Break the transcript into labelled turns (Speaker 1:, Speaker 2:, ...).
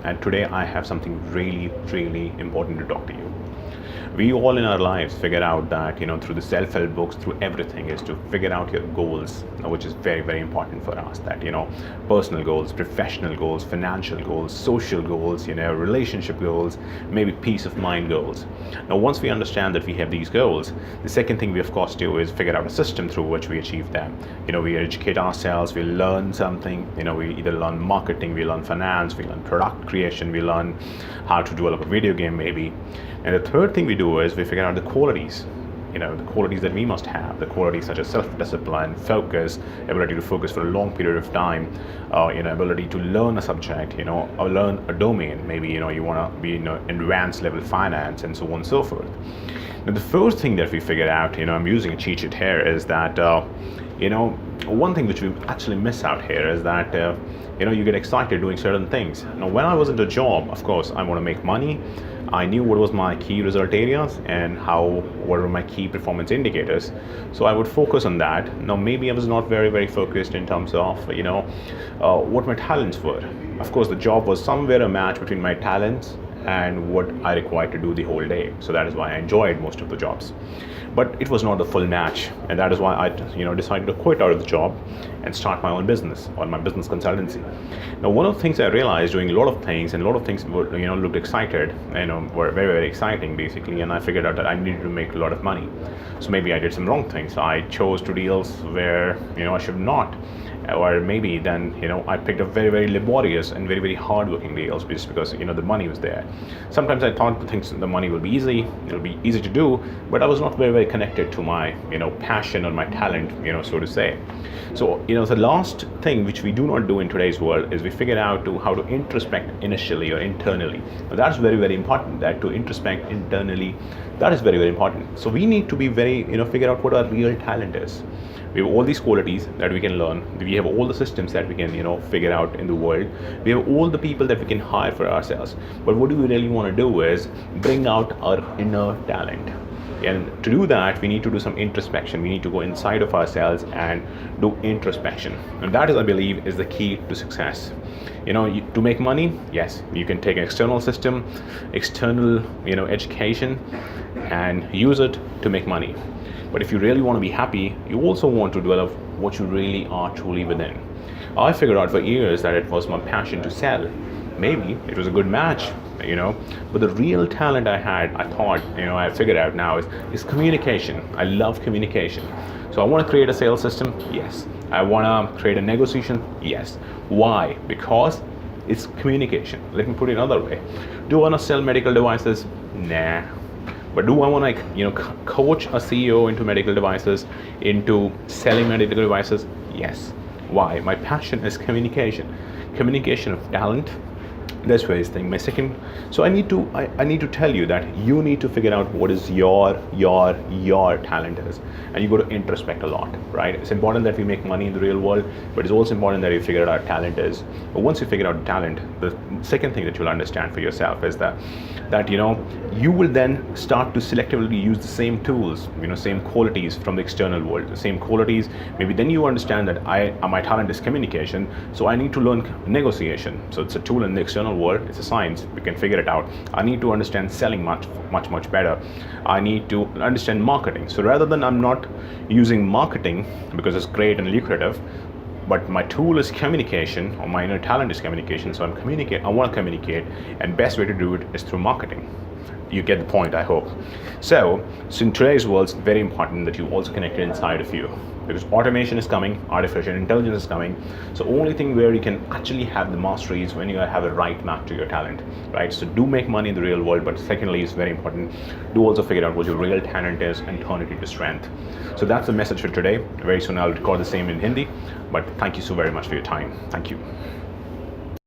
Speaker 1: and today I have something really important to talk to you. We all in our lives figure out that, through the self-help books, through everything, is to figure out your goals, which is very important for us. That, personal goals, professional goals, financial goals, social goals, relationship goals, maybe peace of mind goals. Now, once we understand that we have these goals, the second thing we of course do is figure out a system through which we achieve them. We educate ourselves, we learn something, we either learn marketing, we learn finance, we learn product creation, we learn how to develop a video game maybe. And the third thing we do is we figure out the qualities, the qualities that we must have, the qualities such as self-discipline, focus, ability to focus for a long period of time, ability to learn a subject, or learn a domain. Maybe, you want to be in advanced level finance and so on and so forth. Now, the first thing that we figured out, I'm using a cheat sheet here, is that, one thing which we actually miss out here is that, you get excited doing certain things. Now, when I was in the job, of course, I want to make money. I knew what was my key result areas and what were my key performance indicators. So I would focus on that. Now, maybe I was not very focused in terms of, what my talents were. Of course, the job was somewhere a match between my talents and what I required to do the whole day. So that is why I enjoyed most of the jobs. But it was not the full match, and that is why I decided to quit out of the job and start my own business or my business consultancy. Now, one of the things I realized doing a lot of things, and a lot of things were, looked excited, were very exciting basically, and I figured out that I needed to make a lot of money. So maybe I did some wrong things. I chose to deals where I should not. Or maybe then, I picked up very laborious and very hard-working deals just because, the money was there. Sometimes I thought the money will be easy, it'll be easy to do, but I was not very connected to my, passion or my talent, so to say. So, the last thing which we do not do in today's world is we figure out how to introspect initially or internally. Now, that's very important, that to introspect internally, that is very important. So we need to be figure out what our real talent is. We have all these qualities that we can learn. We have all the systems that we can, figure out in the world. We have all the people that we can hire for ourselves. But what do we really want to do is bring out our inner talent. And to do that, we need to do some introspection. We need to go inside of ourselves and do introspection. And that is, I believe, is the key to success. To make money, yes, you can take an external system, external, education, and use it to make money. But if you really want to be happy, you also want to develop what you really are truly within. I figured out for years that it was my passion to sell. Maybe it was a good match, but the real talent I had, I thought, I figured out now is communication. I love communication. So I want to create a sales system? Yes. I want to create a negotiation? Yes. Why? Because it's communication. Let me put it another way. Do I want to sell medical devices? Nah. But do I want to, coach a CEO into medical devices, into selling medical devices? Yes. Why? My passion is communication. Communication of talent. That's where this thing. My second. So I need to tell you that you need to figure out what is your talent is, and you got to introspect a lot, right? It's important that we make money in the real world, but it's also important that you figure out our talent is. But once you figure out talent, the second thing that you'll understand for yourself is that you will then start to selectively use the same tools, same qualities from the external world, the same qualities. Maybe then you understand that my talent is communication, so I need to learn negotiation. So it's a tool in the external world, it's a science, we can figure it out. I need to understand selling much better. I need to understand marketing. So rather than I'm not using marketing because it's great and lucrative, but my tool is communication, or my inner talent is communication, so I want to communicate, and best way to do it is through marketing. You get the point, I hope. So in today's world, it's very important that you also connect it inside of you, because automation is coming, artificial intelligence is coming. So only thing where you can actually have the mastery is when you have a right match to your talent, right? So do make money in the real world, but secondly, it's very important, do also figure out what your real talent is and turn it into strength. So that's the message for today. Very soon I'll record the same in Hindi, but thank you so very much for your time. Thank you.